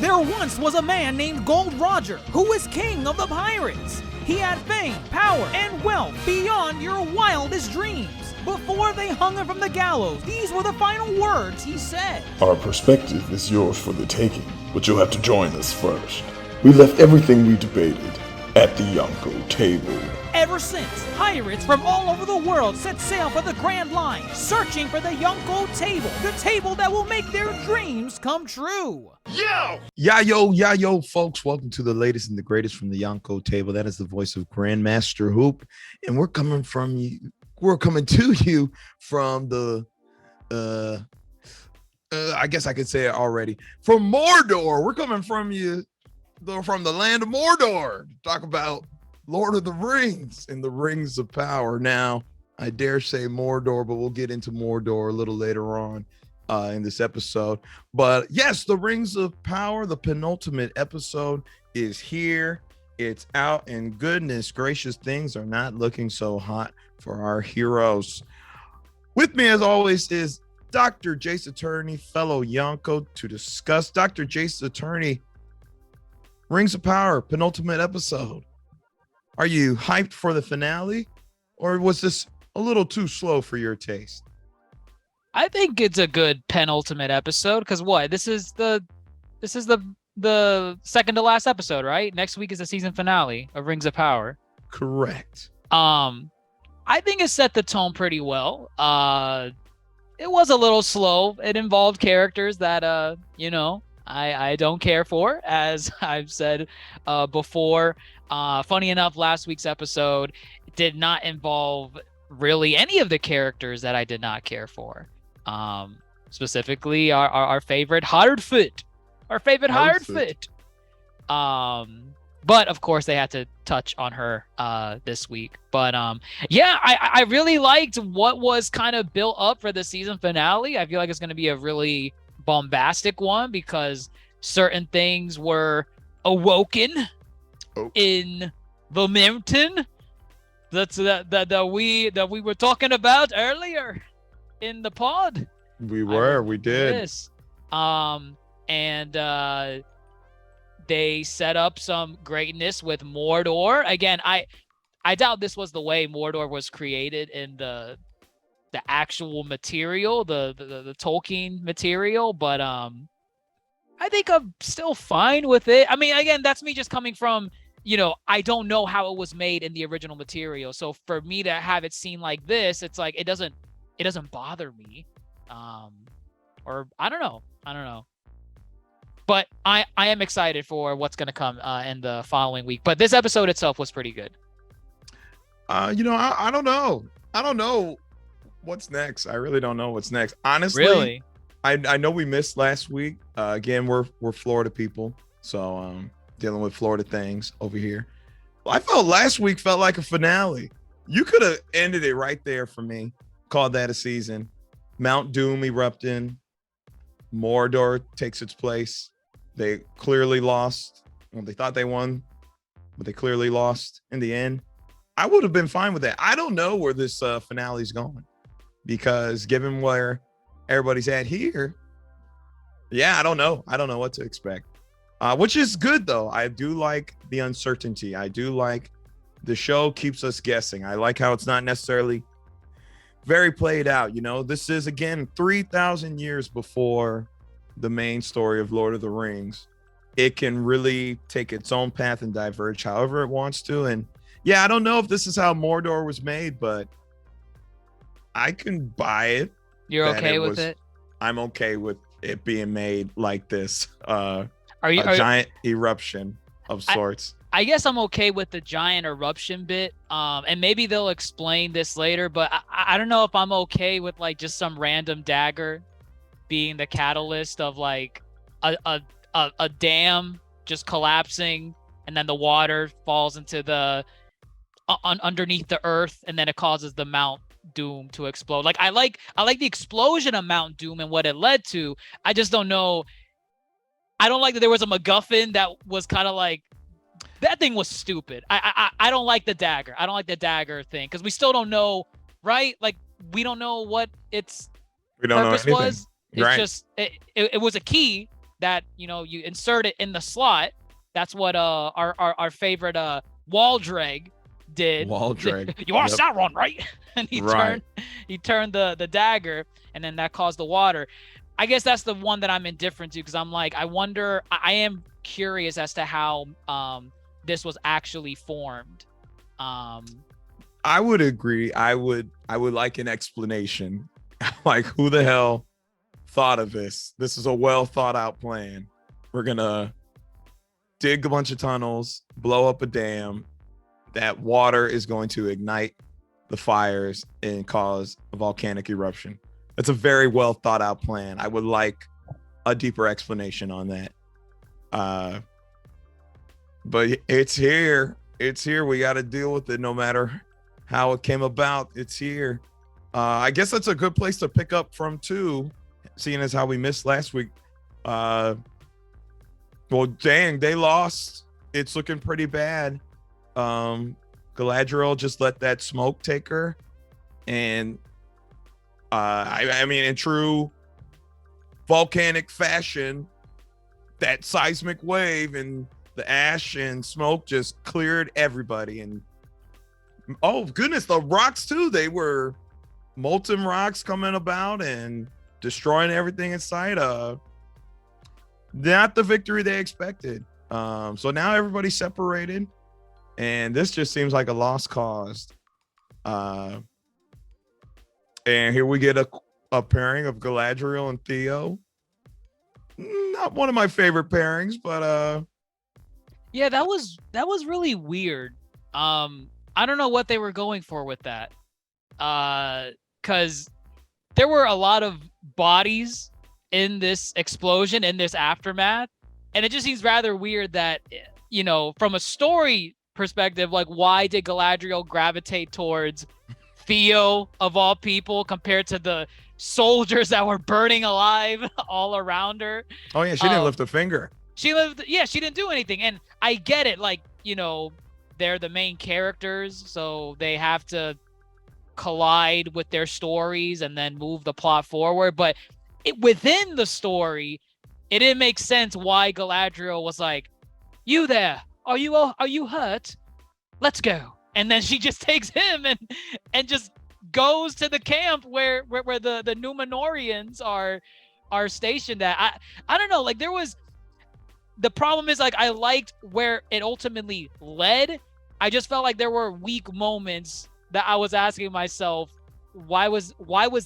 There once was a man named Gold Roger who was king of the pirates. He had fame, power, and wealth beyond your wildest dreams. Before they hung him from the gallows, these were the final words he said. Our perspective is yours for the taking, but you'll have to join us first. We left everything we debated at the Yonko table. Ever since, pirates from all over the world set sail for the Grand Line, searching for the Yonko table, the table that will make their dreams come true. Yo, folks, welcome to the latest and the greatest from the Yonko table. That is the voice of Grandmaster Hoop, and we're coming to you from the I guess I could say it already, from Mordor. We're coming from the land of Mordor to talk about Lord of the Rings and the Rings of Power. Now, I dare say Mordor, but we'll get into Mordor a little later on in this episode. But yes, the Rings of Power, the penultimate episode, is here. It's out, and goodness gracious, things are not looking so hot for our heroes. With me, as always, is DrJaceAttorney, fellow Yonko, to discuss DrJaceAttorney, Rings of Power, penultimate episode. Are you hyped for the finale, or was this a little too slow for your taste? I think it's a good penultimate episode because this is the second to last episode, right? Next week is the season finale of Rings of Power. Correct. I think it set the tone pretty well. It was a little slow. It involved characters that I don't care for, as I've said before. Funny enough, last week's episode did not involve really any of the characters that I did not care for. Specifically, our favorite Hardfoot. But of course, they had to touch on her this week. But I really liked what was kind of built up for the season finale. I feel like it's going to be a really bombastic one because certain things were awoken in the mountain that we were talking about earlier in the pod. We did. Yes. And they set up some greatness with Mordor. Again, I doubt this was the way Mordor was created in the actual material, the Tolkien material, but I think I'm still fine with it. I mean, again, that's me just coming from, I don't know how it was made in the original material. So for me to have it seen like this, it's like it doesn't bother me. Or I don't know. But I am excited for what's going to come in the following week. But this episode itself was pretty good. I don't know. I don't know what's next. I really don't know what's next. Honestly, really? I know we missed last week. Again, we're Florida people, so dealing with Florida things over here. Well, I felt last week felt like a finale. You could have ended it right there for me. Called that a season. Mount Doom erupting. Mordor takes its place. They clearly lost. Well, they thought they won, but they clearly lost in the end. I would have been fine with that. I don't know where this finale is going because given where everybody's at here, I don't know. I don't know what to expect, which is good, though. I do like the uncertainty. I do like the show keeps us guessing. I like how it's not necessarily very played out. This is, again, 3,000 years before the main story of Lord of the Rings. It can really take its own path and diverge however it wants to. And I don't know if this is how Mordor was made, but I can buy it. You're okay with it? I'm okay with it being made like this. Are you giant eruption of sorts. I guess I'm okay with the giant eruption bit. And maybe they'll explain this later, but I don't know if I'm okay with like just some random dagger being the catalyst of like a dam just collapsing and then the water falls into the underneath the earth and then it causes the Mount Doom to explode. Like I like the explosion of Mount Doom and what it led to. I just don't know. I don't like that there was a MacGuffin that was kind of like, that thing was stupid. I don't like the dagger. I don't like the dagger thing because we still don't know, right? Like we don't know what its purpose was. It's just it was a key, that, you know, you insert it in the slot. That's what our favorite Waldreg did. Waldreg. You want Yep. Sauron, right? And Right. he turned the dagger, and then that caused the water. I guess that's the one that I'm indifferent to, because I'm like, I wonder, I am curious as to how this was actually formed. I would agree. I would like an explanation. Like, who the hell thought of this? This is a well thought out plan. We're gonna dig a bunch of tunnels, blow up a dam. That water is going to ignite the fires and cause a volcanic eruption. That's a very well thought out plan. I would like a deeper explanation on that. But it's here. It's here. We got to deal with it no matter how it came about. It's here. I guess that's a good place to pick up from too, seeing as how we missed last week. Well, dang, they lost. It's looking pretty bad. Galadriel just let that smoke take her, and I mean, in true volcanic fashion, that seismic wave and the ash and smoke just cleared everybody. And oh goodness, the rocks too. They were molten rocks coming about and destroying everything in sight. Not the victory they expected. So now everybody's separated, and this just seems like a lost cause. And here we get a pairing of Galadriel and Theo. Not one of my favorite pairings, but Yeah, that was really weird. I don't know what they were going for with that. Because there were a lot of bodies in this explosion, in this aftermath, and it just seems rather weird that, you know, from a story perspective, like, why did Galadriel gravitate towards Theo of all people compared to the soldiers that were burning alive all around her? oh yeah, she didn't lift a finger. She didn't do anything. And I get it, like, you know, they're the main characters, so they have to collide with their stories and then move the plot forward. But within the story, it didn't make sense why Galadriel was like, "You there? Are you hurt? Let's go." And then she just takes him and just goes to the camp where the Númenóreans are stationed at. I don't know, like, there was, the problem is, like, I liked where it ultimately led. I just felt like there were weak moments that I was asking myself, why was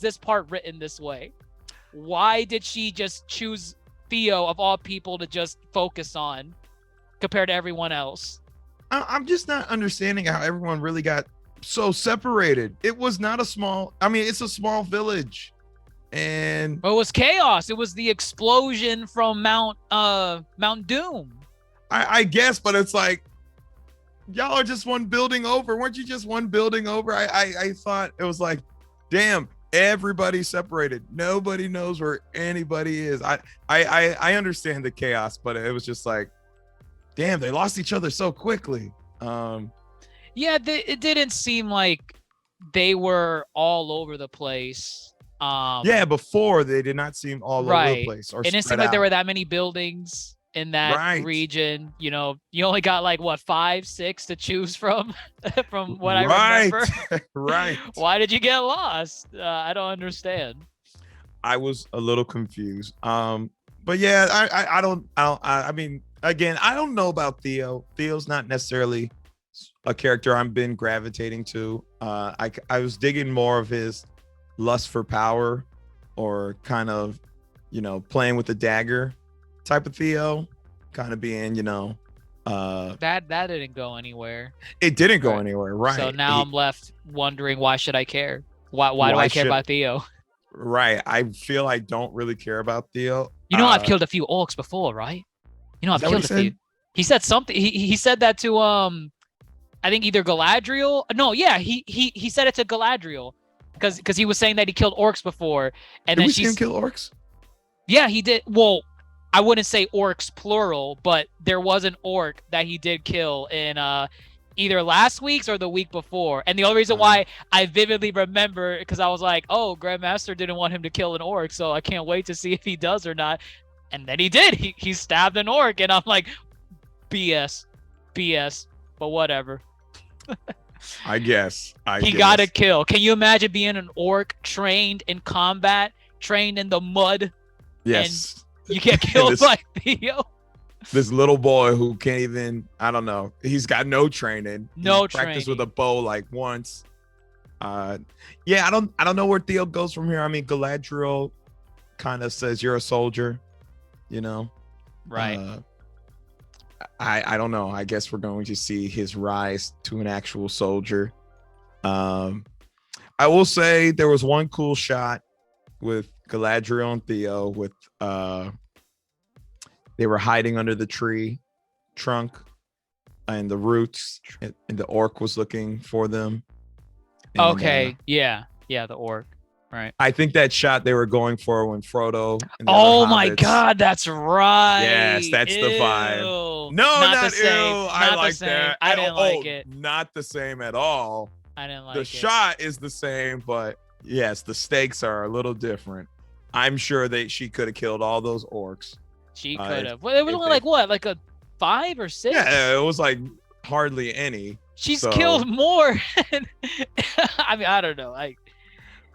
this part written this way? Why did she just choose Theo of all people to just focus on compared to everyone else? I'm just not understanding how everyone really got so separated. It was not a small, I mean, it's a small village. And Well, it was chaos. It was the explosion from Mount Doom. I guess, but it's like, y'all are just one building over. Weren't you just one building over? I thought it was like, damn, everybody's separated. Nobody knows where anybody is. I understand the chaos, but it was just like, damn, they lost each other so quickly. Yeah, it didn't seem like they were all over the place. Yeah, before they did not seem all over the place. Or it didn't seem like there were that many buildings in that region. You know, you only got like, what, 5, 6 to choose from, from what I remember. Right. Why did you get lost? I don't understand. I was a little confused. But yeah, I mean, again, I don't know about Theo. Theo's not necessarily a character I've been gravitating to. I was digging more of his lust for power, or kind of, you know, playing with the dagger type of Theo, kind of being, you know, that didn't go anywhere. It didn't go anywhere, right? So now I'm left wondering, why should I care? Why do I care about Theo? Right. I feel I don't really care about Theo. You know, I've killed a few orcs before, right? You know, I've killed a few. He said something. He said that to I think either Galadriel. No, yeah, he said it to Galadriel because he was saying that he killed orcs before, and then we see him kill orcs. Yeah, he did. Well, I wouldn't say orcs plural, but there was an orc that he did kill in either last week's or the week before. And the only reason why I vividly remember, because I was like, oh, Grandmaster didn't want him to kill an orc, so I can't wait to see if he does or not. And then he did. He stabbed an orc, and I'm like, BS, but whatever. I guess. He got a kill. Can you imagine being an orc trained in combat, trained in the mud? Yes. And you get killed by Theo. This little boy who can't even, I don't know. He's got no training. No He practiced training. with a bow like once. Yeah, I don't know where Theo goes from here. I mean, Galadriel kind of says you're a soldier, you know. Right. I don't know. I guess we're going to see his rise to an actual soldier. I will say there was one cool shot with Galadriel and Theo with they were hiding under the tree trunk and the roots, and the orc was looking for them. And, Okay. Yeah, the orc. Right. I think that shot they were going for when Frodo. And the Oh other my hobbits- God, that's right. Yes, that's the vibe. Ew. No, not the ew. same. I Not like the same. that. I didn't like Oh, it. Not the same at all. I didn't like The it. shot is the same, but yes, the stakes are a little different. I'm sure she could have killed all those orcs. She if- could have. Well, it was if only they- like what, like a 5 or 6? Yeah, it was like hardly any. She's so- killed more. I mean, I don't know.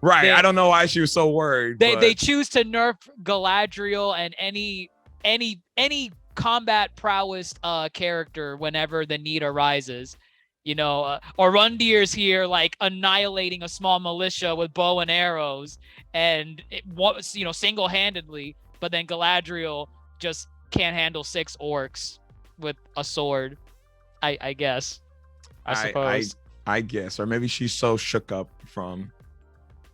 Right. They- I don't know why she was so worried. They but choose to nerf Galadriel and any combat prowess character whenever the need arises. You know, Arundir's here like annihilating a small militia with bow and arrows, and it was, you know, single-handedly. But then Galadriel just can't handle 6 orcs with a sword. I guess. I suppose. I guess, or maybe she's so shook up from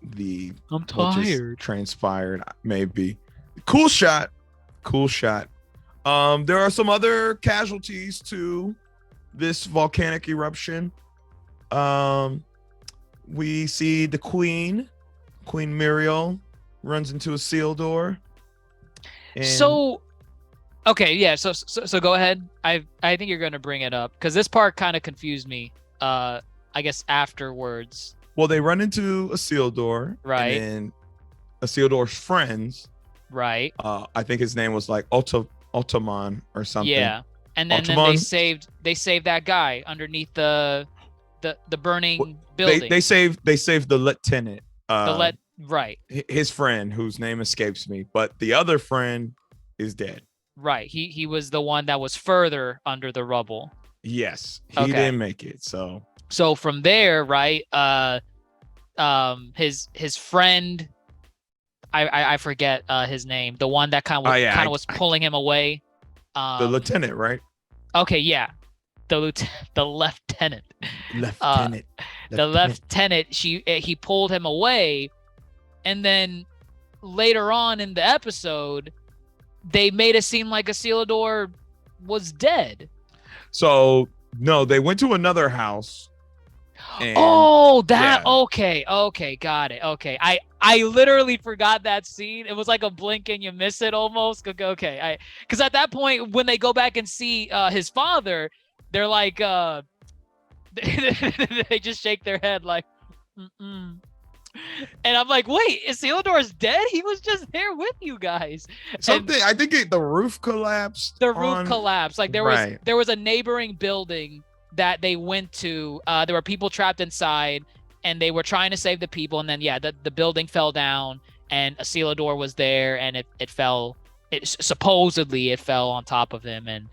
the I'm what just tired. transpired. Maybe. Cool shot. There are some other casualties to this volcanic eruption. We see the Queen Muriel runs into a seal door. And So, okay, yeah. So go ahead. I think you're gonna bring it up because this part kind of confused me. I guess afterwards. well, they run into a seal door, Right. And then a seal door's friends. Right. I think his name was like Ottoman or something. Yeah. And then they Altamont? saved that guy underneath the burning building. They saved the lieutenant. Right. His friend, whose name escapes me, but the other friend is dead. Right. He was the one that was further under the rubble. Yes, he Okay. didn't make it. So from there, right? His friend, I forget his name. The one that kind of was pulling him away. the lieutenant, right? Okay, yeah, the lieutenant. Lieutenant. The lieutenant. He pulled him away, and then later on in the episode, they made it seem like Isildur was dead. So no, they went to another house. And, Okay, got it. Okay, I literally forgot that scene. It was like a blink and you miss it almost. Okay, because at that point when they go back and see his father, they're like they just shake their head like, mm-mm. And I'm like, wait, Isildur's dead? He was just there with you guys. something. I think the roof collapsed. The roof collapsed. Like there Right. was a neighboring building that they went to. There were people trapped inside, and they were trying to save the people. And then the building fell down, and Isildur was there, and it fell. Supposedly it fell on top of him, and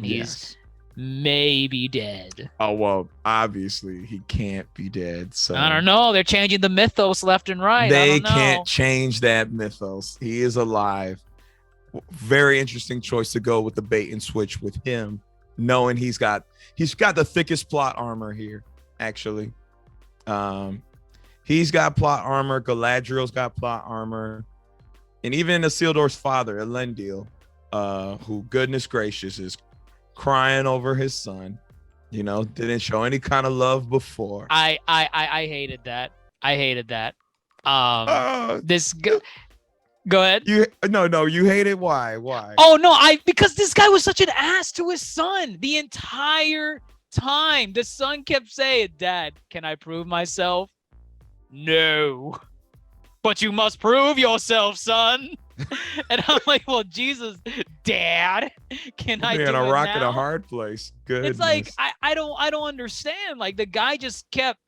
he's Yes. maybe dead. Oh well, obviously he can't be dead. So I don't know. They're changing the mythos left and right. I They don't know. can't change that mythos. He is alive. Very interesting choice to go with the bait and switch with him, knowing he's got the thickest plot armor here. Actually, he's got plot armor. Galadriel's got plot armor, and even Isildur's father, Elendil, who goodness gracious is crying over his son. You know, didn't show any kind of love before. I hated that. I hated that. Uh, This go ahead. you hate it. Why? Oh no, because this guy was such an ass to his son the entire time. The son kept saying, "Dad, can I prove myself?" No. But you must prove yourself, son. And I'm like, well, Jesus, Dad, can I do Man, it a rock now? in a hard place. Goodness. It's like I don't understand. Like the guy just kept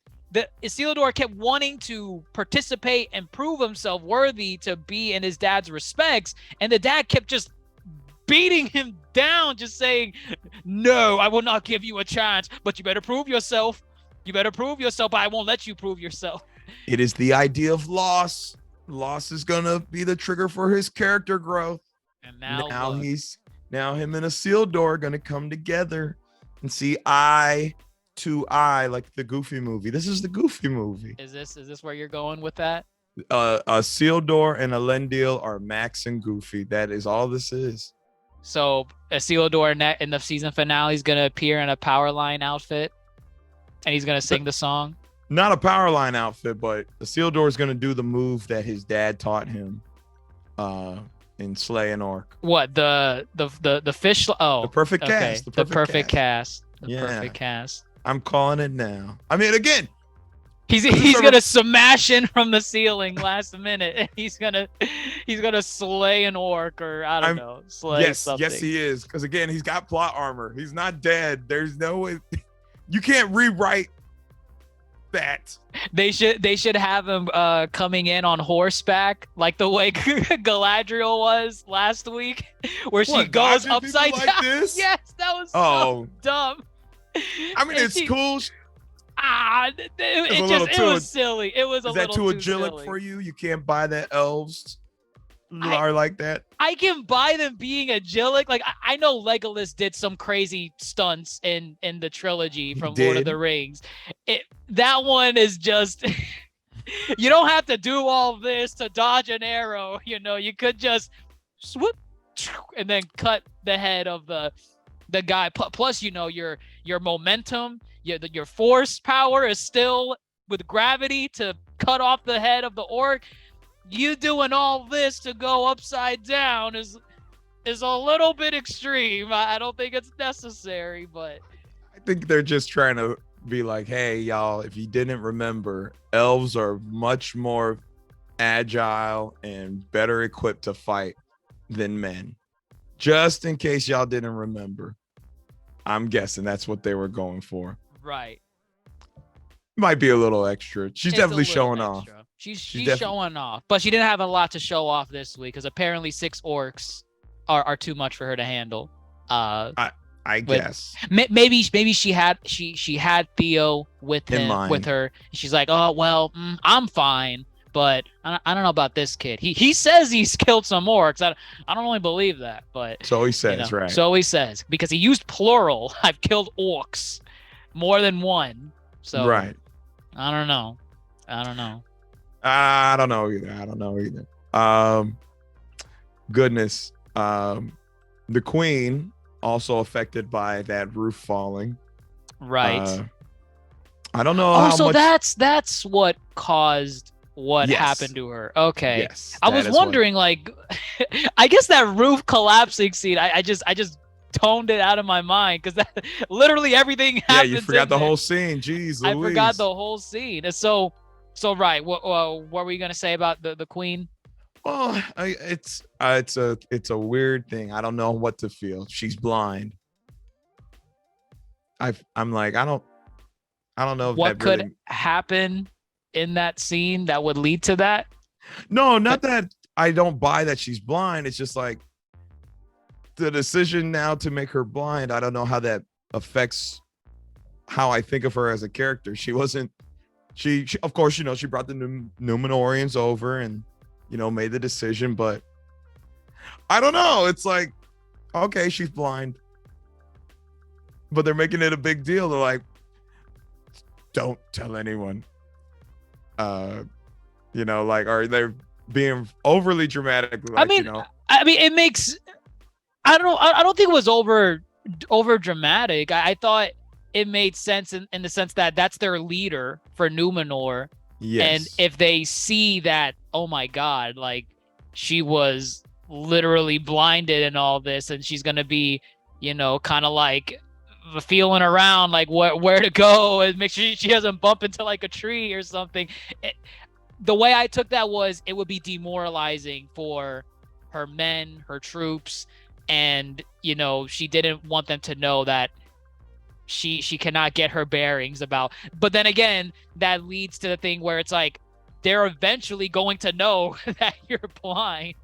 Isildur kept wanting to participate and prove himself worthy to be in his dad's respects, and the dad kept just beating him down, just saying, "No, I will not give you a chance, but you better prove yourself. You better prove yourself, but I won't let you prove yourself." It is the idea of loss. Loss is gonna be the trigger for his character growth. And now look. Now him and Isildur are gonna come together and see eye to eye, like the Goofy movie. This is the Goofy movie. Is this where you're going with that? Isildur and Elendil are Max and Goofy. That is all this is. So Isildur in the season finale is gonna appear in a Powerline outfit, and he's gonna sing the song. Not a Powerline outfit, but Isildur is gonna do the move that his dad taught him in Slay an Orc. What, the fish? Oh, The perfect okay. cast. The perfect cast. Yeah. Perfect cast. I'm calling it now. I mean, again, He's gonna smash in from the ceiling last minute, and he's gonna slay an orc, or I don't know, slay something. Yes, he is. Because again, he's got plot armor. He's not dead. There's no way you can't rewrite that. They should have him coming in on horseback, like the way Galadriel was last week, where she goes upside down. This? Yes, that was so dumb. I mean, it's cool. It was silly. It was a little too silly. Is that too idyllic for you? You can't buy that elves are like that. I can buy them being idyllic. Like I know Legolas did some crazy stunts in the trilogy from Lord of the Rings. That one is just you don't have to do all this to dodge an arrow. You know, you could just swoop and then cut the head of the guy. Plus, you know, your momentum, your force power is still with gravity to cut off the head of the orc. You doing all this to go upside down is a little bit extreme. I don't think it's necessary, but I think they're just trying to be like, hey, y'all, if you didn't remember, elves are much more agile and better equipped to fight than men. Just in case y'all didn't remember. I'm guessing that's what they were going for. Right. Might be a little extra. She's definitely showing off. She's showing off, but she didn't have a lot to show off this week because apparently 6 orcs are too much for her to handle. I guess maybe she had Theo with her. She's like, oh well, I'm fine, but I don't know about this kid. He says he's killed some orcs. I don't really believe that, but so he says, right? So he says, because he used plural. I've killed orcs more than one. So right. I don't know either. Goodness. The queen also affected by that roof falling. Right. I don't know. Also, that's what caused what happened to her. Okay. Yes. I was wondering, like, I guess that roof collapsing scene, I just toned it out of my mind because that literally everything happened. Yeah, you forgot the whole scene. Jeez Louise. I forgot the whole scene. So right. What were you gonna say about the queen? Well, it's a weird thing. I don't know what to feel. She's blind. I'm like, I don't know if what that could really happen in that scene that would lead to that. No, not that I don't buy that she's blind. It's just like the decision now to make her blind. I don't know how that affects how I think of her as a character. She wasn't. She of course, you know, she brought the Numenorians over and, you know, made the decision, but I don't know. It's like, okay, she's blind, but they're making it a big deal. They're like, don't tell anyone. You know, like, or they're being overly dramatic. Like, you know. I mean, it makes. I don't think it was over dramatic. I thought it made sense in the sense that that's their leader for Numenor. Yes. And if they see that, oh my God, like she was literally blinded and all this, and she's gonna be, you know, kind of like feeling around, like where to go and make sure she doesn't bump into like a tree or something. The way I took that was it would be demoralizing for her men, her troops, and she didn't want them to know that she cannot get her bearings about. But then again, that leads to the thing where it's like they're eventually going to know that you're blind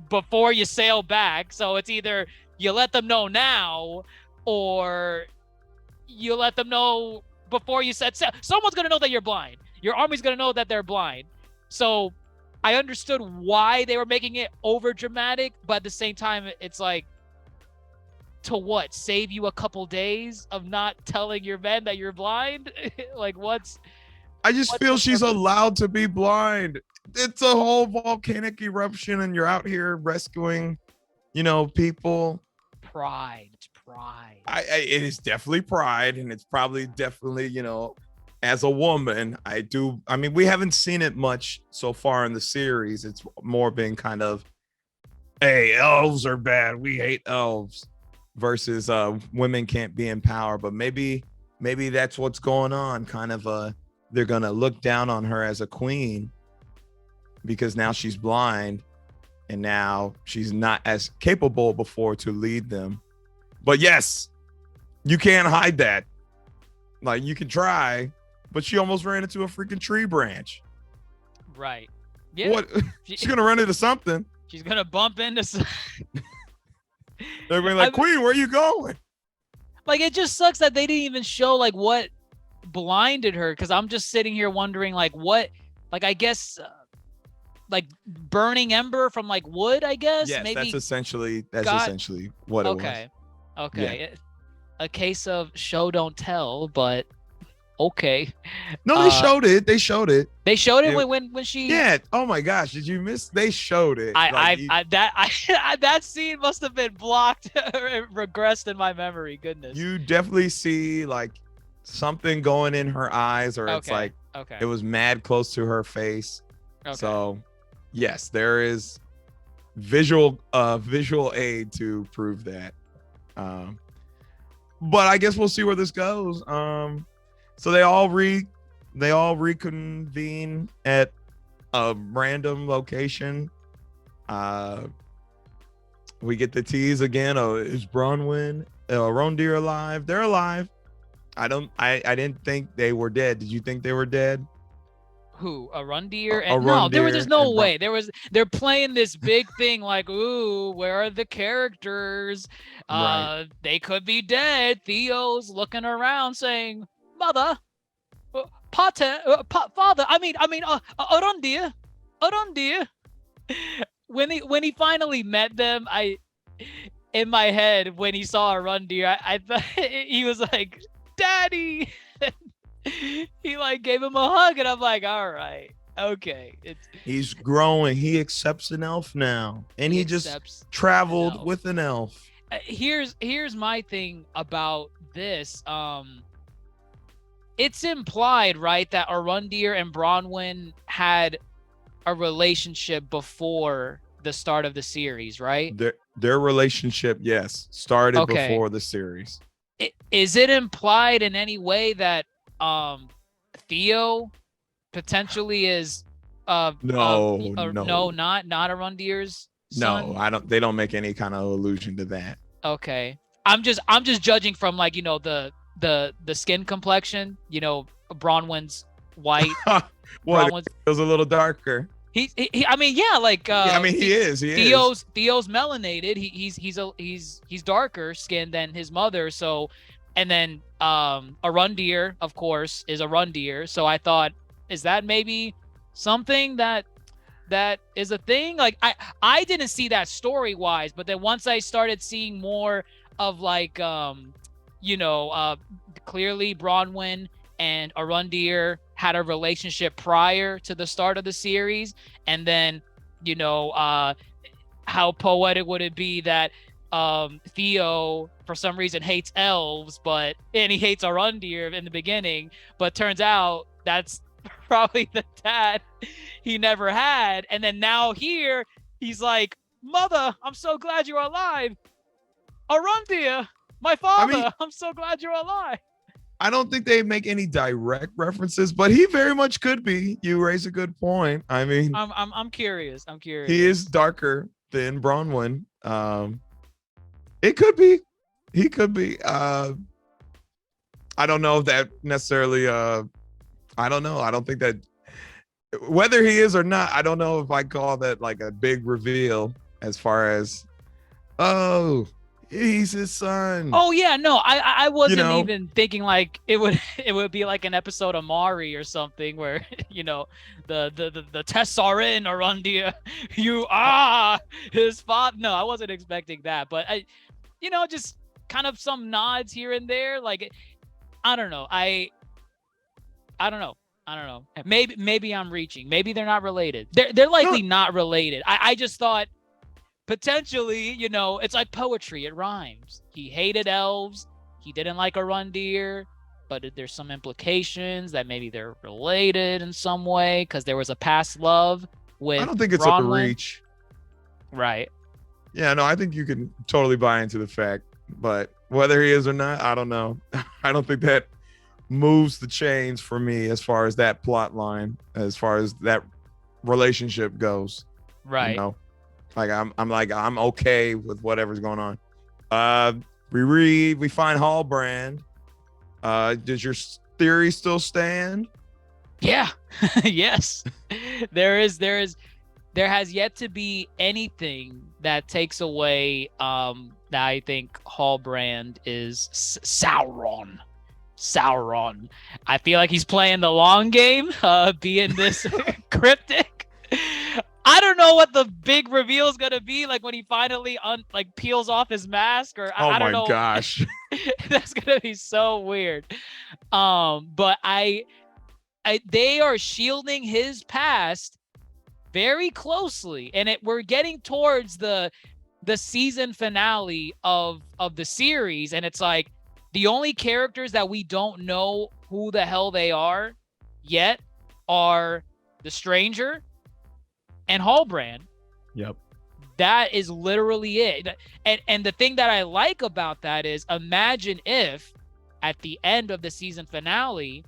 before you sail back. So it's either you let them know now, or you let them know before you set sail. Someone's going to know that you're blind. Your army's going to know that they're blind. So I understood why they were making it over dramatic, but at the same time, it's like, to what? Save you a couple days of not telling your men that you're blind? Like, I just feel she's allowed to be blind. It's a whole volcanic eruption and you're out here rescuing, people. Pride. It's pride. It is definitely pride, and it's probably definitely, as a woman, we haven't seen it much so far in the series. It's more been kind of, hey, elves are bad, we hate elves, versus women can't be in power. But maybe that's what's going on. Kind of they're gonna look down on her as a queen because now she's blind and now she's not as capable before to lead them. But yes, you can't hide that. Like, you can try, but she almost ran into a freaking tree branch. Right. Yeah. What? She's gonna run into something. She's gonna bump into They're being like, Queen, where are you going? Like, it just sucks that they didn't even show like what blinded her, because I'm just sitting here wondering like what, like, I guess like burning ember from like wood, I guess. Yes, maybe that's essentially what it was. Okay. Yeah. A case of show don't tell, but okay. No, they showed it. They showed it. They showed it when she. Yeah. Oh my gosh, did you miss? They showed it. That scene must have been blocked, regressed in my memory. Goodness. You definitely see like something going in her eyes, or it's like it was mad close to her face. Okay. So yes, there is visual aid to prove that. But I guess we'll see where this goes. So they all reconvene at a random location. We get the tease again. Is Bronwyn, Rondir alive? They're alive. I didn't think they were dead. Did you think they were dead? Who? Arundir? Arundir There's no way. They're playing this big thing like, ooh, where are the characters? Right. They could be dead. Theo's looking around saying, Mother, Pater, Father. Arundir. When he finally met them, in my head, when he saw Arundir, I thought he was like, Daddy. He like gave him a hug, and I'm like, all right, okay. He's growing. He accepts an elf now, and he just traveled with an elf. Here's my thing about this. It's implied, right, that Arundir and Bronwyn had a relationship before the start of the series, right? Their relationship, yes, started before the series. Is it implied in any way that Theo potentially is no, not Arundir's son? No, I don't. They don't make any kind of allusion to that. Okay, I'm just judging from like the skin complexion. Bronwyn's white. Bronwyn's was a little darker. He I mean, yeah, like he is. Theo's melanated. He's darker skinned than his mother. So, and then Arundir, of course, is Arundir. So I thought, is that maybe something that is a thing? Like I didn't see that story wise, but then once I started seeing more of like clearly Bronwyn and Arundir had a relationship prior to the start of the series, and then how poetic would it be that Theo for some reason hates elves, and he hates Arundir in the beginning, but turns out that's probably the dad he never had, and then now here he's like, Mother, I'm so glad you're alive. Arundir, my father, I'm so glad you're alive. I don't think they make any direct references, but he very much could be. You raise a good point. I mean, I'm curious. I'm curious. he is darker than Bronwyn. It could be. He could be. I don't know if that necessarily. I don't know. I don't think that whether he is or not. I don't know if I call that like a big reveal as far as, oh, he's his son. Oh yeah, no, I wasn't even thinking like it would be like an episode of Mari or something where the tests are in Arundia, you are his father. No, I wasn't expecting that, but just kind of some nods here and there. Like I don't know, I don't know. Maybe I'm reaching. Maybe they're not related. They're likely not related. I just thought. Potentially, it's like poetry. It rhymes. He hated elves. He didn't like Arundir, but there's some implications that maybe they're related in some way because there was a past love with I don't think it's Bronwyn. a reach. Right. Yeah, no, I think you can totally buy into the fact, but whether he is or not, I don't know. I don't think that moves the chains for me as far as that plot line, as far as that relationship goes. Right. Like I'm okay with whatever's going on. We find Hallbrand. Does your theory still stand? Yeah. Yes. There has yet to be anything that takes away that I think Hallbrand is Sauron. I feel like he's playing the long game, being this cryptic. I don't know what the big reveal is gonna be, like when he finally peels off his mask, or I don't know. Oh my gosh, that's gonna be so weird. But they are shielding his past very closely, and we're getting towards the season finale of the series, and it's like the only characters that we don't know who the hell they are yet are the Stranger and Hallbrand. Yep. That is literally it. And the thing that I like about that is, imagine if at the end of the season finale,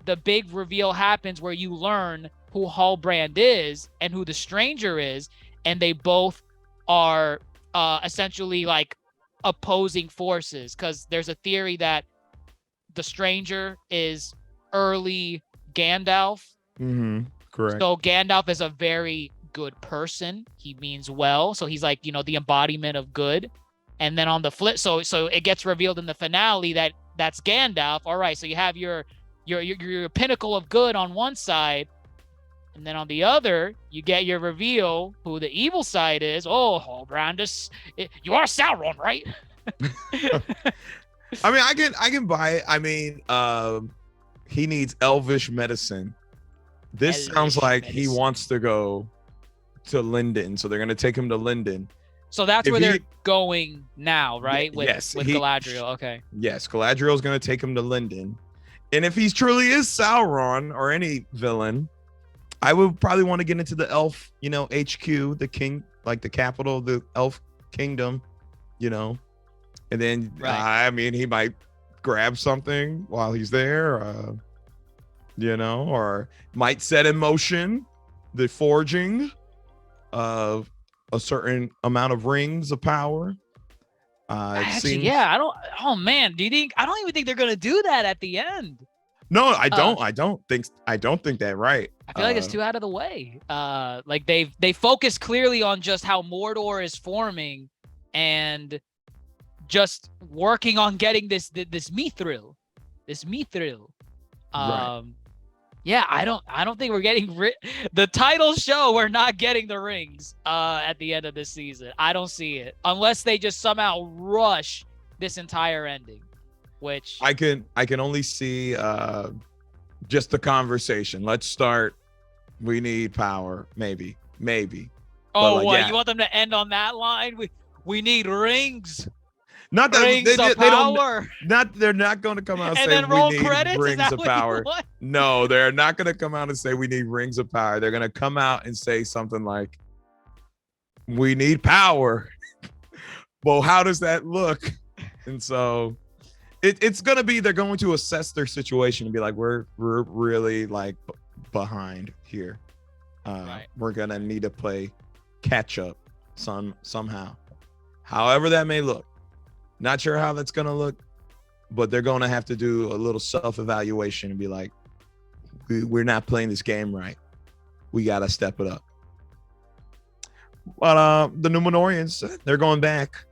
the big reveal happens where you learn who Hallbrand is and who the Stranger is, and they both are essentially like opposing forces, because there's a theory that the Stranger is early Gandalf. Mm-hmm. Correct. So Gandalf is a very good person. He means well. So he's like, the embodiment of good. And then on the flip, so it gets revealed in the finale that that's Gandalf. All right. So you have your pinnacle of good on one side. And then on the other, you get your reveal who the evil side is. Oh, Hallbrand, you are Sauron, right? I mean, I can buy it. I mean, he needs elvish medicine. This sounds like he wants to go to Linden, so they're gonna take him to Linden. So that's where they're going now, right? With Galadriel. Okay. Yes, Galadriel's gonna take him to Linden, and if he truly is Sauron or any villain, I would probably want to get into the elf, HQ, the king, like the capital of the elf kingdom, and then right. I mean, he might grab something while he's there, or might set in motion the forging of a certain amount of rings of power. I don't. Oh man, do you think? I don't even think they're gonna do that at the end. No, I don't. I don't think that. Right. I feel like it's too out of the way. Like they focus clearly on just how Mordor is forming and just working on getting this mithril. Right. Yeah, I don't think we're getting the title show. We're not getting the rings at the end of this season. I don't see it unless they just somehow rush this entire ending, which I can only see just the conversation. Let's start. We need power. Maybe. Oh, what? Yeah. You want them to end on that line? We need rings. Not that rings they of power. They're not going to come out and say then roll we need credits? rings of power. No, they're not going to come out and say we need rings of power. They're going to come out and say something like, we need power. Well, how does that look? And so it's gonna be, they're going to assess their situation and be like, we're really like behind here. Right. We're gonna need to play catch up somehow, however that may look. Not sure how that's gonna look, but they're gonna have to do a little self-evaluation and be like, we're not playing this game right. We gotta step it up. But the Numenorians, they're going back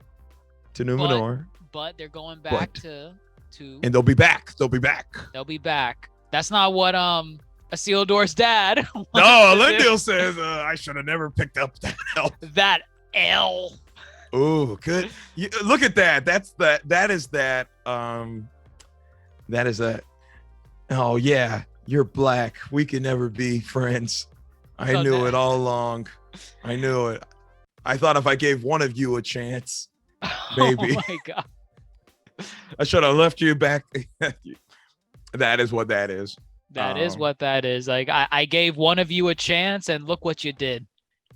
to Numenor. But they're going back to and they'll be back. They'll be back. They'll be back. That's not what Isildur's dad. No, Elendil says I should have never picked up that elf. That L. Oh, good. Look at that. That is that. Oh yeah, you're black. We can never be friends. I knew it all along. I knew it. I thought if I gave one of you a chance, maybe. Oh my god. I should have left you back. That is what that is. That is what that is. Like I gave one of you a chance, and look what you did.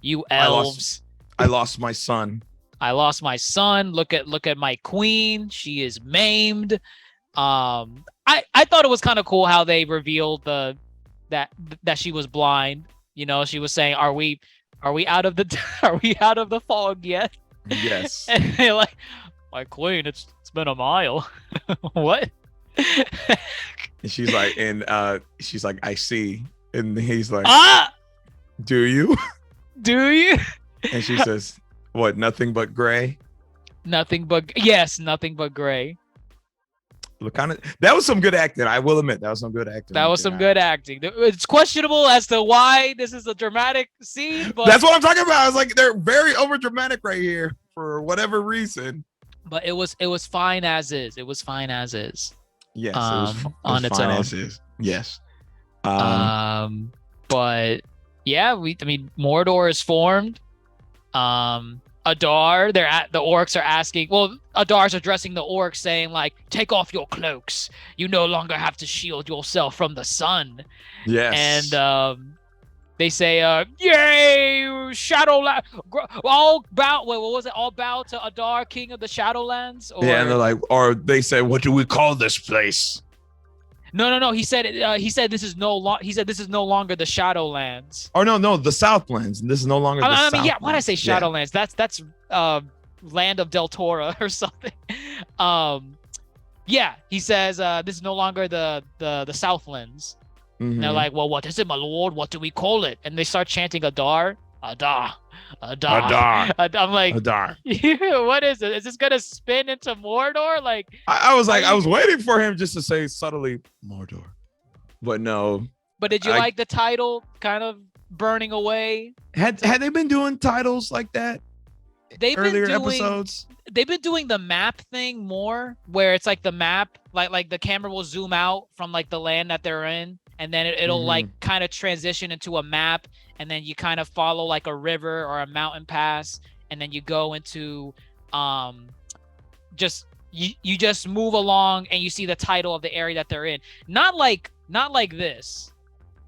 You elves. I lost my son. I lost my son. Look at my queen. She is maimed. I thought it was kind of cool how they revealed that she was blind. You know, she was saying, "Are we out of the fog yet?" Yes. And they're like, "My queen, it's been a mile." What? And she's like, I see. And he's like, Ah! Do you? Do you? And she says, what, nothing but gray? Nothing but gray. Look, that was some good acting. I will admit that was some good acting. That was some good acting. It's questionable as to why this is a dramatic scene, but that's what I'm talking about. I was like, they're very over dramatic right here for whatever reason. But it was fine as is. It was fine as is. Yes, it was on its fine own. as is. Yes. But yeah, Mordor is formed. Adar, the orcs are asking. Well, Adar's addressing the orcs, saying like, "Take off your cloaks. You no longer have to shield yourself from the sun." Yes. And they say, "Yay, Shadowland! All bow." Wait, what was it? All bow to Adar, king of the Shadowlands. Yeah, and they're like, or they say, "What do we call this place?" No. He said this is no longer the Shadowlands. Or no, the Southlands. This is no longer. I mean, yeah. Why did I say Shadowlands? Yeah. That's Land of Deltora or something. Yeah. He says this is no longer the Southlands. Mm-hmm. And they're like, well, what is it, my lord? What do we call it? And they start chanting Adar. I'm like, Adar. What is it? Is this gonna spin into Mordor? Like, I was waiting for him just to say subtly Mordor, but no. But did you like the title kind of burning away? Had they been doing titles like that? Episodes? They've been doing the map thing more, where it's like the map, like the camera will zoom out from like the land that they're in, and then it'll like kind of transition into a map, and then you kind of follow like a river or a mountain pass, and then you go into you just move along and you see the title of the area that they're in. Not like this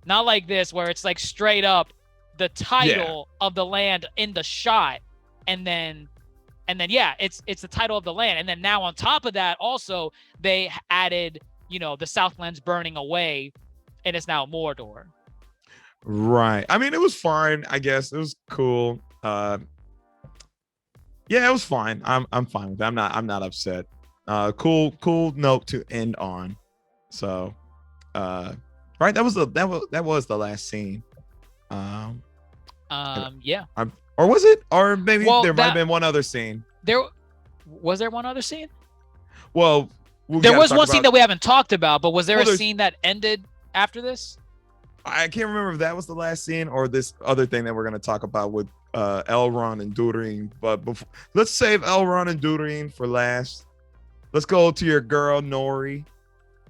where it's like straight up the title of the land in the shot, and then yeah, it's the title of the land, and then now on top of that also they added, the Southlands burning away, and it's now Mordor. Right. I mean, it was fine. I guess it was cool. Yeah, it was fine. I'm fine with it. I'm not upset. Cool note to end on. So, right. That was the last scene. Yeah. Or was it? Or maybe there might have been one other scene. Was there one other scene? Well, there was one scene that we haven't talked about, but was there a scene that ended after this? I can't remember if that was the last scene or this other thing that we're going to talk about with Elrond and Durin. But let's save Elrond and Durin for last. Let's go to your girl Nori.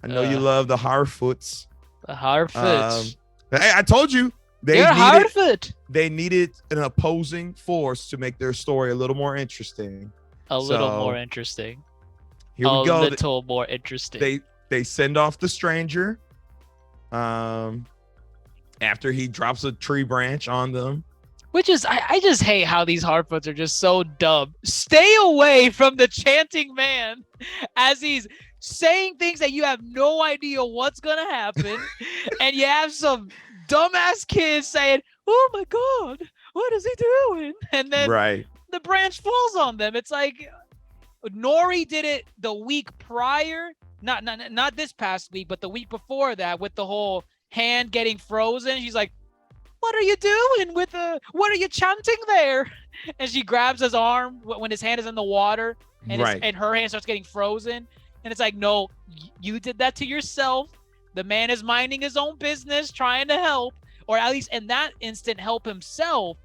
I know you love the Harfoots. The Harfoots. Hey, I told you they needed an opposing force to make their story a little more interesting. A little more interesting. Here we go. A little more interesting. They send off the stranger. After he drops a tree branch on them. Which is, I just hate how these Harfoots are just so dumb. Stay away from the chanting man as he's saying things that you have no idea what's gonna happen, and you have some dumbass kids saying, "Oh my God, what is he doing?" And then Right. the branch falls on them. It's like Nori did it the week prior, not this past week, but the week before that, with the whole hand getting frozen. She's like, "What are you doing with what are you chanting there?" And she grabs his arm when his hand is in the water, and and her hand starts getting frozen. And it's like, no, you did that to yourself. The man is minding his own business, trying to help, or at least in that instant help himself.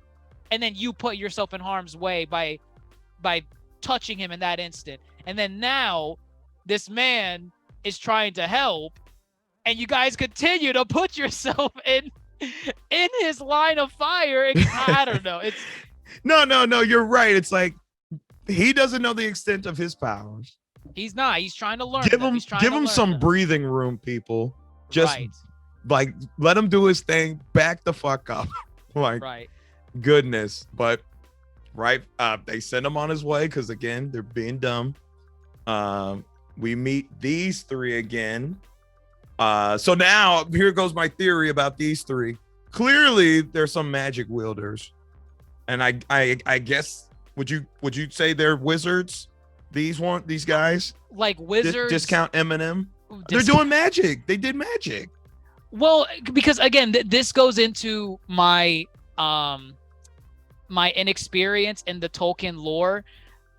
And then you put yourself in harm's way by touching him in that instant. And then now this man is trying to help, and you guys continue to put yourself in his line of fire. I don't know. It's no, you're right. It's like he doesn't know the extent of his powers. He's not. He's trying to learn. Give him some breathing room, people. Just like let him do his thing. Back the fuck up. Like goodness. But they send him on his way because again they're being dumb. We meet these three again. So now here goes my theory about these three. Clearly there's some magic wielders, and I guess would you say they're wizards? These guys like wizards. Discount Eminem. They're doing magic. They did magic. Well, because again, this goes into my my inexperience in the Tolkien lore.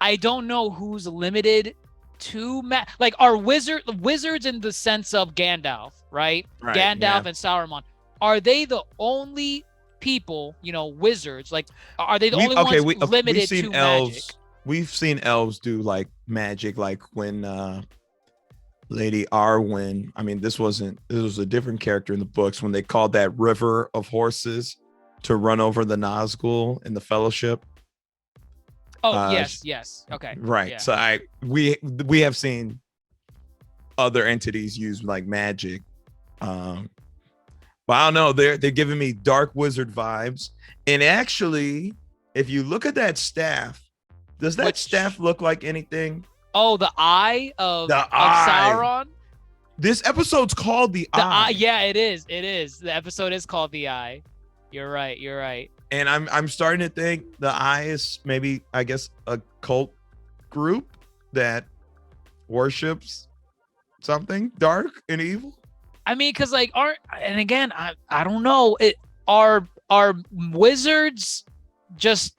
I don't know who's limited to like are wizards in the sense of Gandalf, right? Gandalf and Sauron. Are they the only people, wizards? Like, are they the only ones limited to magic? We've seen elves do like magic, like when Lady Arwen. I mean, this was a different character in the books when they called that river of horses to run over the Nazgul in the Fellowship. Oh, yes. Okay. Right. Yeah. So we have seen other entities use like magic. But I don't know, they're giving me dark wizard vibes. And actually, if you look at that staff, does that staff look like anything? Oh, the eye of Sauron? This episode's called The Eye. Yeah, it is. The episode is called The Eye. You're right. And I'm starting to think the Eye is maybe, I guess, a cult group that worships something dark and evil. I mean, because like and again, I don't know. Are wizards just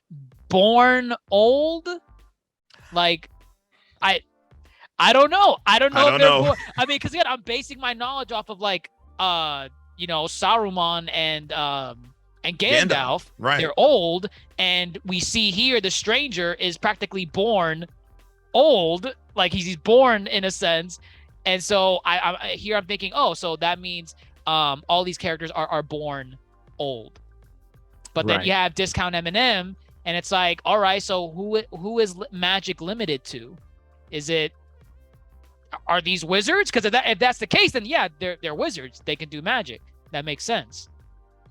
born old? Like, I don't know. I don't know if they're born. I mean, because again, I'm basing my knowledge off of like Saruman and Gandalf. Right. They're old, and we see here the stranger is practically born old. Like he's born in a sense. And so I'm thinking, so that means all these characters are born old. But then you have Discount Eminem, and it's like, all right, so who is magic limited to? Are these wizards? Because if that's the case, then yeah, they're wizards. They can do magic. That makes sense.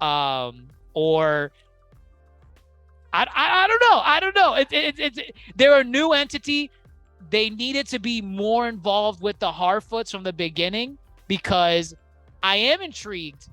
Or I don't know. They're a new entity. They needed to be more involved with the Harfoots from the beginning, because I am intrigued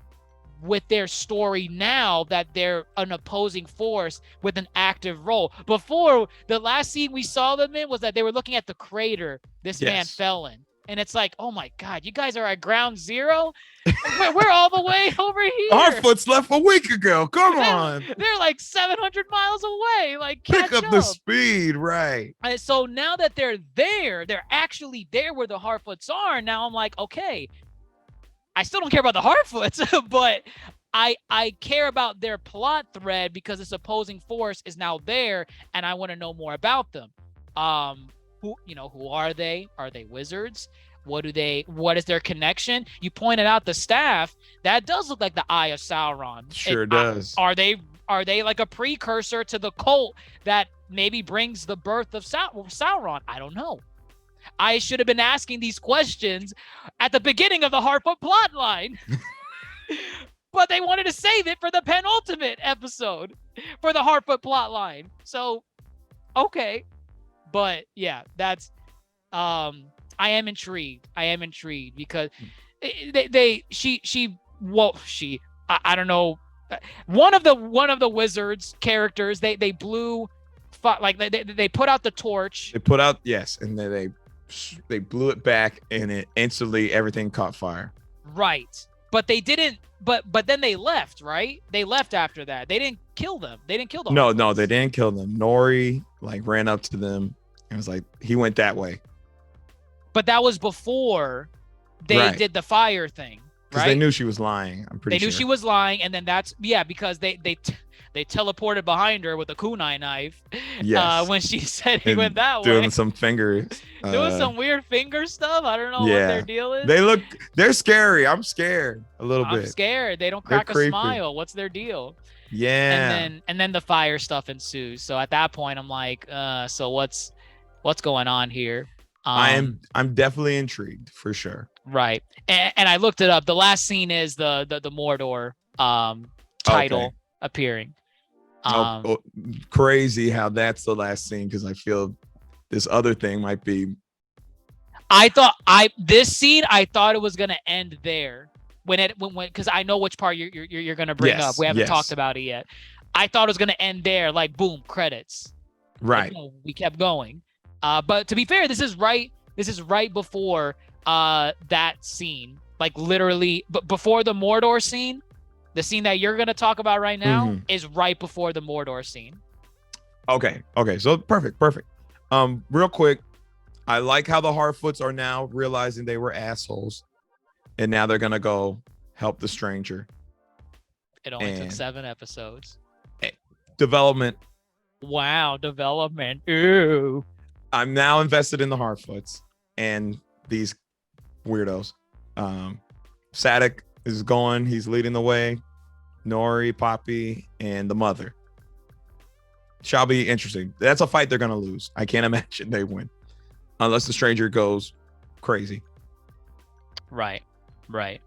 with their story now that they're an opposing force with an active role. Before, the last scene we saw them in was that they were looking at the crater this man fell in. And it's like, oh my God, you guys are at ground zero? We're all the way over here. Harfoots left a week ago. Come on. They're like 700 miles away. Like, pick up the speed, right? And so now that they're there, they're actually there where the Harfoots are. Now I'm like, okay, I still don't care about the Harfoots, but I care about their plot thread because this opposing force is now there, and I want to know more about them. Who are they? Are they wizards? What is their connection? You pointed out the staff. That does look like the Eye of Sauron. Sure does. Are they like a precursor to the cult that maybe brings the birth of Sauron? I don't know. I should have been asking these questions at the beginning of the Harfoot plotline. But they wanted to save it for the penultimate episode for the Harfoot plotline. So, okay. But yeah, that's I am intrigued. I am intrigued because I don't know. One of the wizards characters, they blew, like they put out the torch. They put out, yes, and then they blew it back, and it instantly everything caught fire. Right, but they didn't. But then they left. Right, they left after that. They didn't kill them. They didn't kill them. No, they didn't kill them. Nori like ran up to them and was like, he went that way. But that was before they did the fire thing. Because they knew she was lying. I'm pretty sure. They knew she was lying, and then because they teleported behind her with a kunai knife. Yes. When she said he went that way. Doing some fingers. Doing some weird finger stuff. I don't know what their deal is. They're scary. I'm scared a little bit. I'm scared. They don't crack a smile. What's their deal? Yeah. And then the fire stuff ensues. So at that point, I'm like, so what's going on here? I'm definitely intrigued for sure. Right. And I looked it up. The last scene is the Mordor title appearing. Crazy how that's the last scene, because I feel this other thing might be. This scene I thought it was gonna end there when because I know which part you're gonna bring up. We haven't talked about it yet. I thought it was gonna end there, like boom, credits. Right. Like, we kept going. But to be fair, this is right before that scene. Like literally, but before the Mordor scene. The scene that you're going to talk about right now is right before the Mordor scene. Okay. So perfect. Real quick, I like how the Harfoots are now realizing they were assholes, and now they're going to go help the stranger. It only took 7 episodes. Development. Wow, development. Ooh. I'm now invested in the Harfoots and these weirdos. Sadek is going. He's leading the way. Nori, Poppy, and the mother. Shall be interesting. That's a fight they're going to lose. I can't imagine they win. Unless the stranger goes crazy. Right. All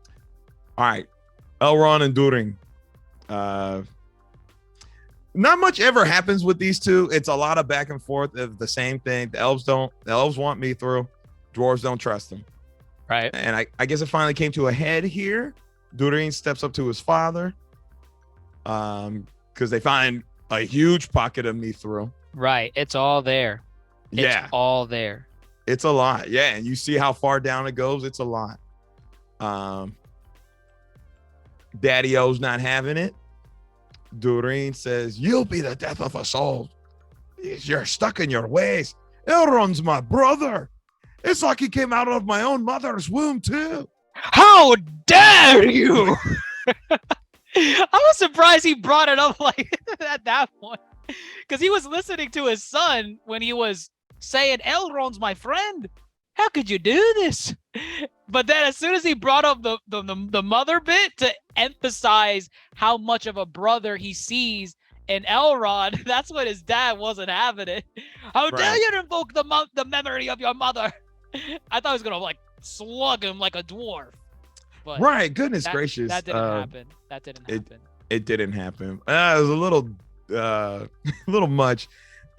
right. Elrond and Durin. Not much ever happens with these two. It's a lot of back and forth of the same thing. The elves want Mithril. Dwarves don't trust them. Right. And I guess it finally came to a head here. Durin steps up to his father because they find a huge pocket of Mithril. Right. It's all there. It's all there. It's a lot. Yeah. And you see how far down it goes. It's a lot. Daddy-O's not having it. Durin says, "You'll be the death of us all. You're stuck in your ways. Elrond's my brother. It's like he came out of my own mother's womb too." How dare you? I was surprised he brought it up like at that point, because he was listening to his son when he was saying, "Elrond's my friend. How could you do this?" But then as soon as he brought up the mother bit to emphasize how much of a brother he sees in Elrond, that's when his dad wasn't having it. How dare you invoke the memory of your mother? I thought he was going to like slug him like a dwarf. But goodness gracious. That didn't happen. It didn't happen. It was a little much.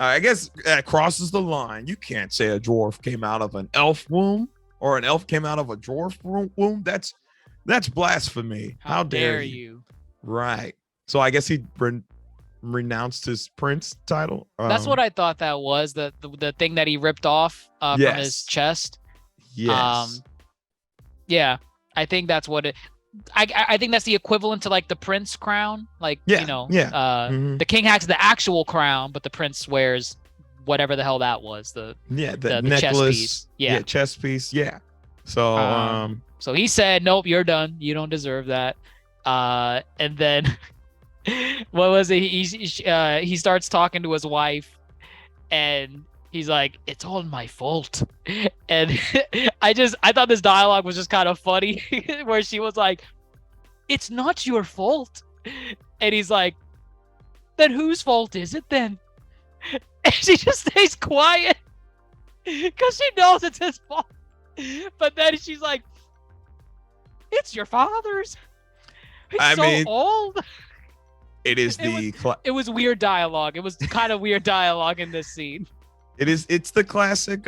I guess that crosses the line. You can't say a dwarf came out of an elf womb or an elf came out of a dwarf womb. That's blasphemy. How dare you? Right. So I guess he renounced his prince title. That's what I thought that was, the thing that he ripped off from his chest. Yes. Yeah. I think that's what it. I think that's the equivalent to like the prince crown. Like, the king has the actual crown, but the prince wears whatever the hell that was. The necklace. Chest piece. Yeah. Chest piece. Yeah. So so he said, "Nope, you're done. You don't deserve that." And then what was it? He starts talking to his wife, and he's like, "It's all my fault." And I thought this dialogue was just kind of funny, where she was like, "It's not your fault." And he's like, "Then whose fault is it then?" And she just stays quiet because she knows it's his fault. But then she's like, "It's your father's. He's old." It is it was weird dialogue. It was kind of weird dialogue in this scene. It's the classic,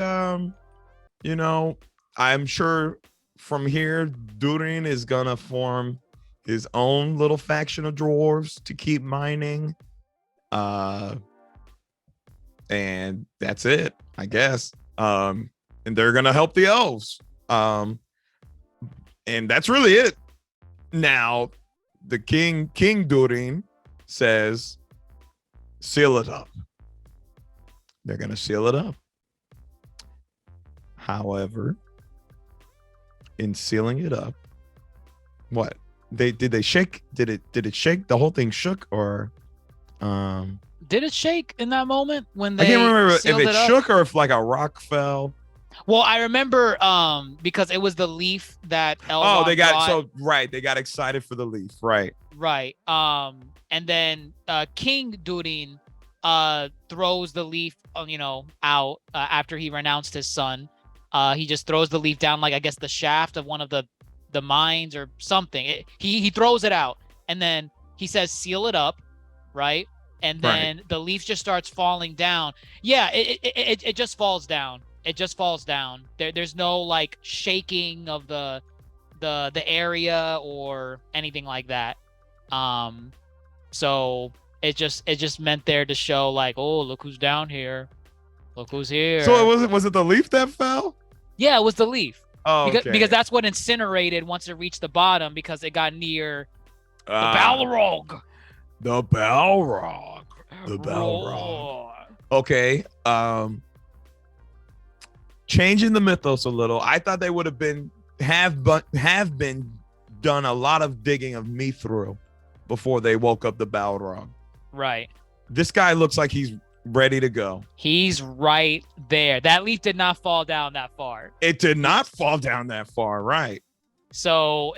I'm sure from here, Durin is gonna form his own little faction of dwarves to keep mining. And that's it, I guess. And they're gonna help the elves. And that's really it. Now, the King Durin says, seal it up. They're gonna seal it up. However, in sealing it up, what did they shake? Did it shake? The whole thing shook, or did it shake in that moment when they? I can't remember if it up? shook or if like a rock fell. Well, I remember because it was the leaf that Elrond they got brought. so right. They got excited for the leaf, right? Right. And then King Durin throws the leaf, out after he renounced his son. He just throws the leaf down, like I guess the shaft of one of the mines or something. He throws it out, and then he says, "Seal it up," right? And then the leaf just starts falling down. Yeah, it just falls down. It just falls down. There's no like shaking of the area or anything like that. So it just meant there to show like, oh, look who's down here. Look who's here. So was it the leaf that fell? Yeah, it was the leaf. Oh, because that's what incinerated once it reached the bottom because it got near the Balrog. The Balrog. The Balrog. Okay. Changing the mythos a little. I thought they would have been done a lot of digging of Mithril before they woke up the Balrog. Right. This guy looks like he's ready to go. He's right there. That leaf did not fall down that far. It did not fall down that far, right? So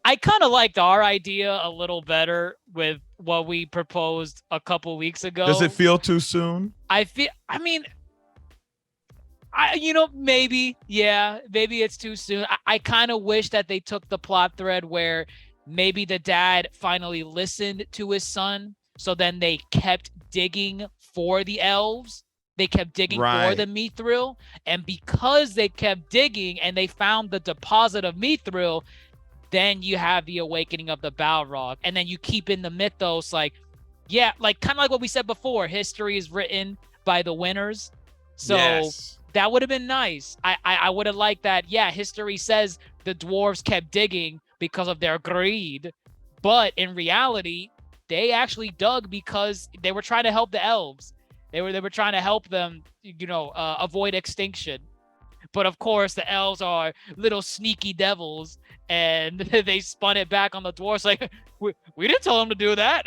I kind of liked our idea a little better with what we proposed a couple weeks ago. Does it feel too soon? Maybe it's too soon. I kind of wish that they took the plot thread where maybe the dad finally listened to his son. So then they kept digging for the elves. They kept digging for the Mithril. And because they kept digging and they found the deposit of Mithril, then you have the awakening of the Balrog. And then you keep in the mythos like kind of like what we said before. History is written by the winners. So yes. That would have been nice. I would have liked that. Yeah, history says the dwarves kept digging because of their greed. But in reality, they actually dug because they were trying to help the elves. They were trying to help them, avoid extinction. But of course, the elves are little sneaky devils, and they spun it back on the dwarves like, we didn't tell them to do that.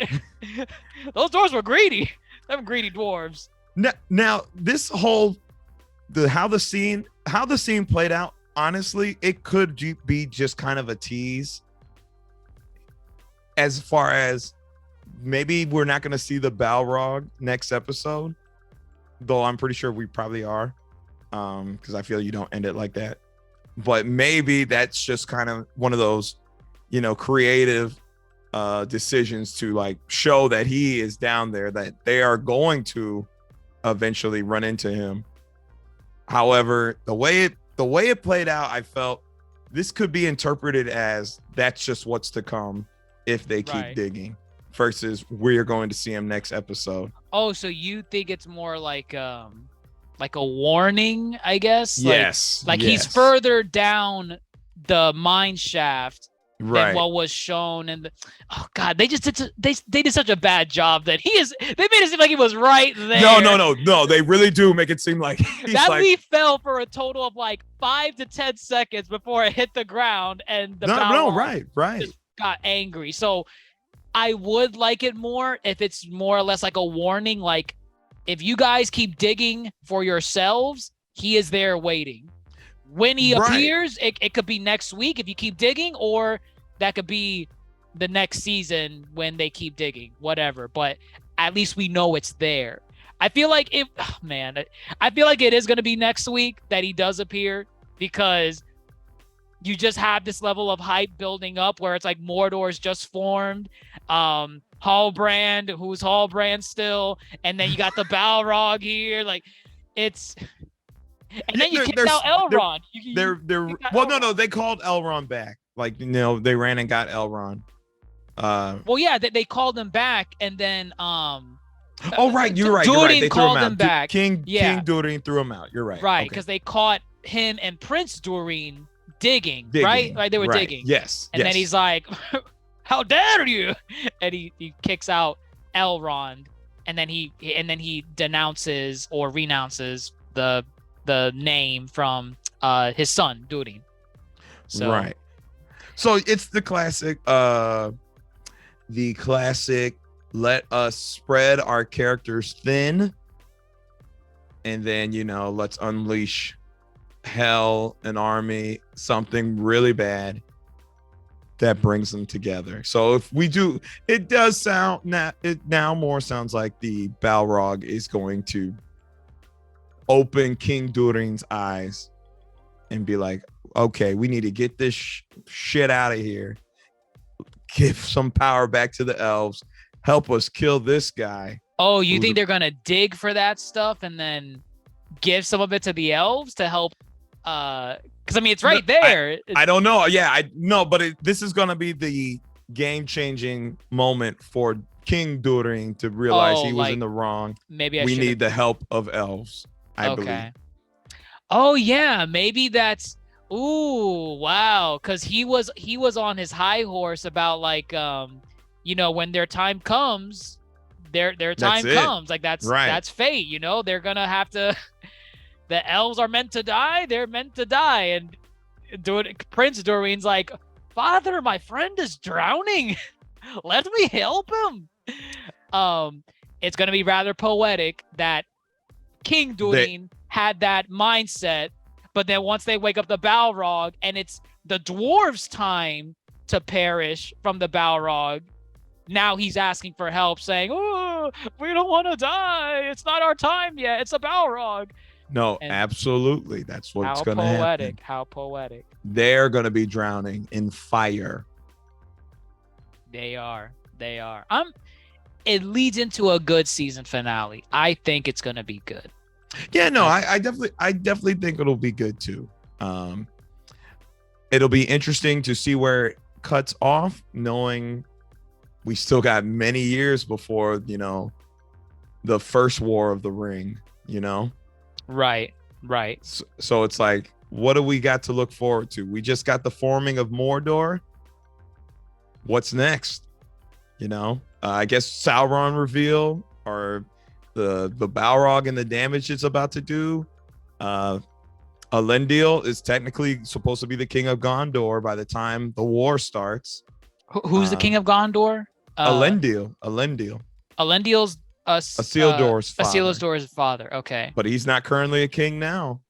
Those dwarves were greedy. Them greedy dwarves. Now this whole how the scene played out. Honestly, it could be just kind of a tease. As far as maybe we're not going to see the Balrog next episode, though I'm pretty sure we probably are, because I feel you don't end it like that. But maybe that's just kind of one of those, creative decisions to like show that he is down there, that they are going to eventually run into him. However, the way it played out, I felt this could be interpreted as that's just what's to come if they keep digging, versus we're going to see him next episode. Oh, so you think it's more like a warning, I guess? Yes. Like he's further down the mine shaft than what was shown. And oh god, they did such a bad job that they made it seem like he was right there. No. They really do make it seem like that leaf fell for a total of like 5 to 10 seconds before it hit the ground, and the right. Just got angry. So I would like it more if it's more or less like a warning, like if you guys keep digging for yourselves, he is there waiting. When he appears, it could be next week if you keep digging, or that could be the next season when they keep digging, whatever. But at least we know it's there. I feel like it is going to be next week that he does appear, because you just have this level of hype building up where it's like Mordor's just formed. Hallbrand, who's Hallbrand still, and then you got the Balrog here. Like, it's And then you They're- kicked they're- out Elrond. They're You got well, Elrond. no, they called Elrond back. Like, they ran and got Elrond. Well, yeah, they called him back, and then Oh, right, you're right. Durin They threw him called out. him back. King Yeah. Durin threw him out. You're right. Right, Okay. because they caught him and Prince Durin digging, right? Like they were digging. Yes. And then he's like, "How dare you!" And he kicks out Elrond, and then he denounces or renounces the name from his son Durin. So, right. So it's the classic. Let us spread our characters thin, and then let's unleash hell, an army, something really bad that brings them together. So if we do, it does sound now more sounds like the Balrog is going to open King Durin's eyes and be like, okay, we need to get this shit out of here, give some power back to the elves, help us kill this guy. Oh, you think they're gonna dig for that stuff and then give some of it to the elves to help? Because I mean, it's right there. I don't know. Yeah, I know, but this is gonna be the game-changing moment for King Durin to realize he was in the wrong. Maybe we need the help of elves. I believe. Oh yeah, maybe that's. Ooh, wow, because he was on his high horse about like when their time comes, their time comes. Like that's fate, they're gonna have to. The elves are meant to die, they're meant to die. And Prince Durin's like, "Father, my friend is drowning. Let me help him." It's gonna be rather poetic that King Durin had that mindset. But then once they wake up the Balrog and it's the dwarves' time to perish from the Balrog, now he's asking for help, saying, "Oh, we don't want to die. It's not our time yet. It's a Balrog." No, And absolutely. That's what's going to happen. How poetic. They're going to be drowning in fire. They are. It leads into a good season finale. I think it's going to be good. Yeah, no, I definitely think it'll be good too. It'll be interesting to see where it cuts off, knowing we still got many years before, the first War of the Ring, Right. So it's like, what do we got to look forward to? We just got the forming of Mordor. What's next? I guess Sauron reveal, or the Balrog and the damage it's about to do. Elendil is technically supposed to be the king of Gondor by the time the war starts. Who's the king of Gondor? Elendil. Elendil's Isildur's father. Okay. But he's not currently a king now.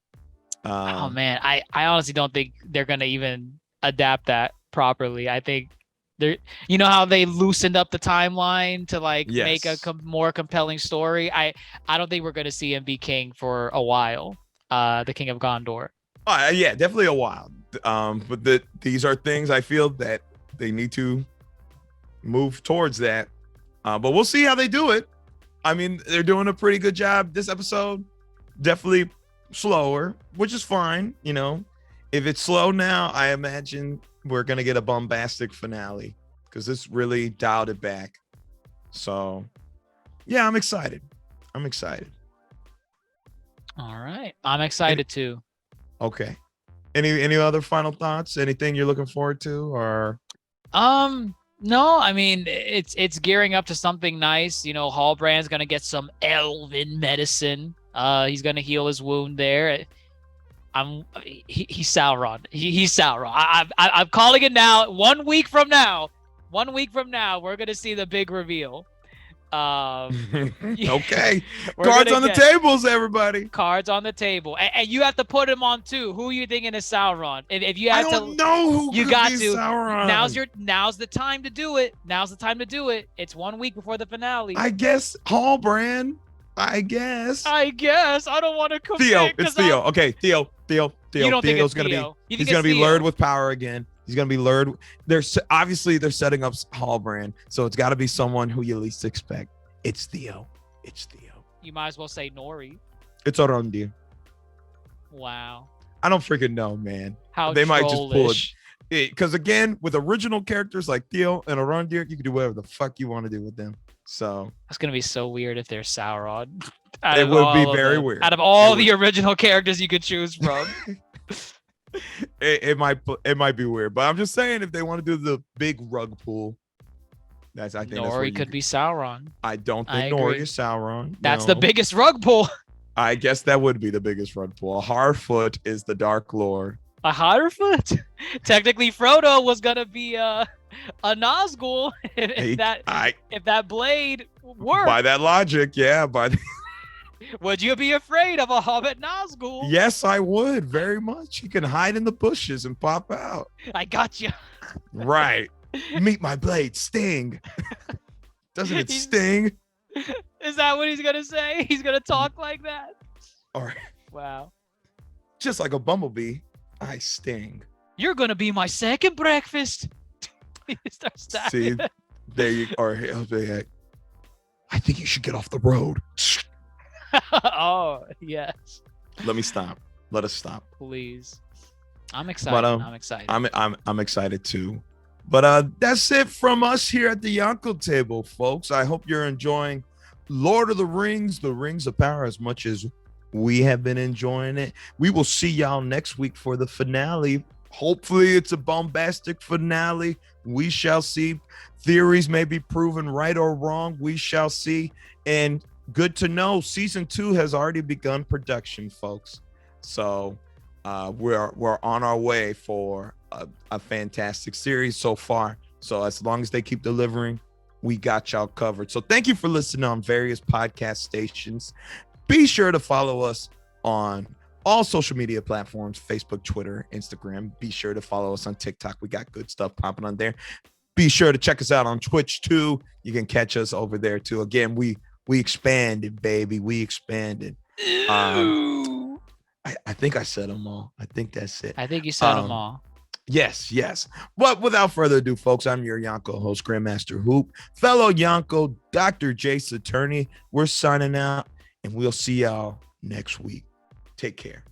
Oh man, I honestly don't think they're gonna even adapt that properly. I think they're, how they loosened up the timeline to make a more compelling story. I don't think we're gonna see him be king for a while. The king of Gondor. Yeah, definitely a while. But these are things I feel that they need to move towards that. But we'll see how they do it. I mean, they're doing a pretty good job this episode. Definitely slower, which is fine. If it's slow now, I imagine we're going to get a bombastic finale because this really dialed it back. So, yeah, I'm excited. All right. I'm excited too. Okay. Any other final thoughts? Anything you're looking forward to, or? No, I mean, it's gearing up to something nice. Hallbrand's going to get some elven medicine. He's going to heal his wound there. He's Sauron. He's Sauron. I'm calling it now. 1 week from now, we're going to see the big reveal. Okay. Cards on the tables, everybody. Cards on the table, and you have to put him on too. Who are you thinking is Sauron? If you have I don't know who you could got be to. Sauron. Now's the time to do it. It's 1 week before the finale. I guess Hallbrand. I guess. I don't want to commit. Theo. It's Theo. Okay, Theo. You don't think it's gonna Theo? He's gonna be lured with power again. He's gonna be lured. They're setting up Hallbrand, so it's got to be someone who you least expect. It's Theo. You might as well say Nori. It's Arondir. Wow. I don't freaking know, man. How They might just pull trollish. it. Because again, with original characters like Theo and Arondir, you can do whatever the fuck you want to do with them. So That's gonna be so weird if they're Sauron. it would be very weird. Out of all the original characters you could choose from. it might be weird, but I'm just saying if they want to do the big rug pull, I think that's where Nori could be Sauron. I don't I think Nori agree. is Sauron. That's no. the biggest rug pull. I guess that would be the biggest rug pull. Harfoot is the Dark Lord. A Harfoot? Technically, Frodo was gonna be a Nazgul if that blade worked. By that logic, yeah. Would you be afraid of a Hobbit Nazgul? Yes, I would very much. He can hide in the bushes and pop out. I got you. Right. Meet my blade, sting. Doesn't it sting? Is that what he's gonna say? He's gonna talk like that? Or wow. Just like a bumblebee, I sting. You're gonna be my second breakfast. See, there you are. I think you should get off the road. Oh yes. Let me stop. Let us stop. Please. I'm excited. But, I'm excited. I'm excited too. But that's it from us here at the Yonko table, folks. I hope you're enjoying Lord of the Rings of Power as much as we have been enjoying it. We will see y'all next week for the finale. Hopefully it's a bombastic finale. We shall see. Theories may be proven right or wrong. We shall see. And good to know, season 2 has already begun production, folks. So we're on our way for a fantastic series so far. So as long as they keep delivering, we got y'all covered. So thank you for listening on various podcast stations. Be sure to follow us on all social media platforms, Facebook, Twitter, Instagram. Be sure to follow us on TikTok. We got good stuff popping on there. Be sure to check us out on Twitch too. You can catch us over there too. Again, we expanded, baby. We expanded. I think I said them all. I think that's it. I think you said them all. Yes. But without further ado, folks, I'm your Yonko host, Grandmaster Hoop, fellow Yonko, DrJaceAttorney. We're signing out, and we'll see y'all next week. Take care.